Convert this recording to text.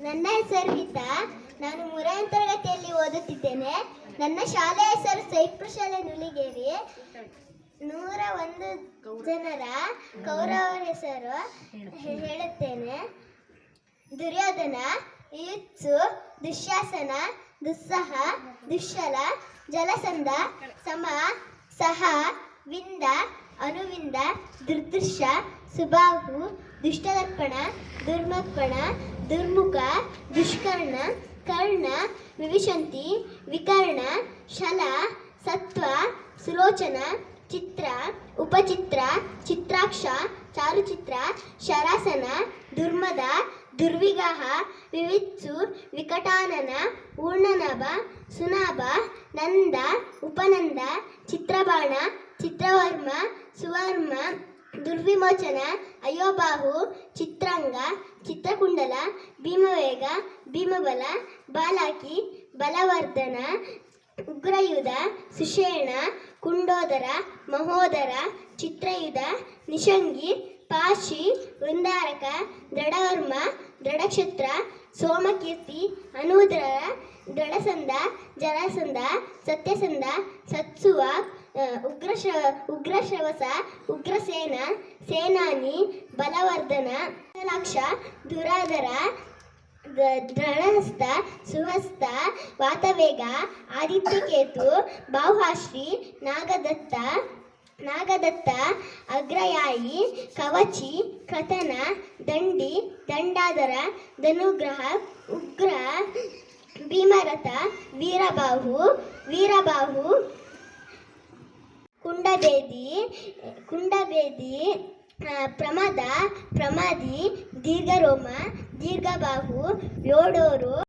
ನನ್ನ ಹೆಸರು ಗೀತಾ. ನಾನು 3ನೇ ತರಗತಿಯಲ್ಲಿ ಓದುತ್ತಿದ್ದೇನೆ. ನನ್ನ ಶಾಲೆಯ ಹೆಸರು ಸೈಪ್ರ ಶಾಲೆ ನುಲಿಗೇರಿ. 101 ಜನರ ಕೌರವರ ಹೆಸರು ಹೇಳುತ್ತೇನೆ. ದುರ್ಯೋಧನ, ಯುತ್ಸು, ದುಶ್ಯಾಸನ, ದುಸ್ಸಹ, ದುಶ್ಶಲ, ಜಲಸಂಧ, ಸಮ, ಸಹ, ವಿಂದ, ಅನುವಿಂದ, ದುರ್ದೃಶ, ಸುಬಾಹು, ದುಷ್ಟದರ್ಪಣ, ದುರ್ಮರ್ಪಣ, ದುರ್ಮುಖ, ದುಷ್ಕರ್ಣ, ಕರ್ಣ, ವಿವಿಶಂತಿ, ವಿಕರ್ಣ, ಶಲ, ಸತ್ವ, ಸುಲೋಚನ, ಚಿತ್ರ, ಉಪಚಿತ್ರ, ಚಿತ್ರಾಕ್ಷ, ಚಾರುಚಿತ್ರ, ಶರಾಸನ, ದುರ್ಮದ, ದುರ್ವಿಗಾಹ, ವಿವಿತ್ಸು, ವಿಕಟಾನನ, ಊರ್ಣನಾಭ, ಸುನಾಭ, ನಂದ, ಉಪನಂದ, ಚಿತ್ರಬಾಣ, ಚಿತ್ರವರ್ಮ, ಸುವರ್ಮ, ದುರ್ವಿಮೋಚನ, ಅಯೋಬಾಹು, ಚಿತ್ರಾಂಗ, ಚಿತ್ರಕುಂಡಲ, ಭೀಮವೇಗ, ಭೀಮಬಲ, ಬಾಲಾಕಿ, ಬಲವರ್ಧನ, ಉಗ್ರಯುಧ, ಸುಷೇಣ, ಕುಂಡೋದರ, ಮಹೋದರ, ಚಿತ್ರಯುಧ, ನಿಷಂಗಿ, ಪಾಶಿ, ವೃಂದಾರಕ, ದೃಢವರ್ಮ, ದೃಢಕ್ಷತ್ರ, ಸೋಮಕೀರ್ತಿ, ಅನೂದ್ರ, ದೃಢಸಂಧ, ಜರಾಸಂಧ, ಸತ್ಯಸಂಧ, ಸತ್ಸುವ, ಉಗ್ರಶ್ರವಸ, ಉಗ್ರಸೇನ, ಸೇನಾನಿ, ಬಲವರ್ಧನ, ಲಾಕ್ಷ, ದುರಾಧರ, ಧನಹಸ್ತ, ಸುಹಸ್ತ, ವಾತವೇಗ, ಆದಿತ್ಯಕೇತು, ಬಾಹುಶ್ರೀ, ನಾಗದತ್ತ, ಅಗ್ರಯಾಯಿ, ಕವಚಿ, ಕಥನ, ದಂಡಿ, ದಂಡಾಧರ, ಧನುಗ್ರಹ, ಉಗ್ರ, ಭೀಮರಥ, ವೀರಬಾಹು, ಕುಂಡಬೇದಿ, ಪ್ರಮದಿ, ದೀರ್ಘರೋಮ, ದೀರ್ಘಬಾಹು, ಯೋಡೋರು.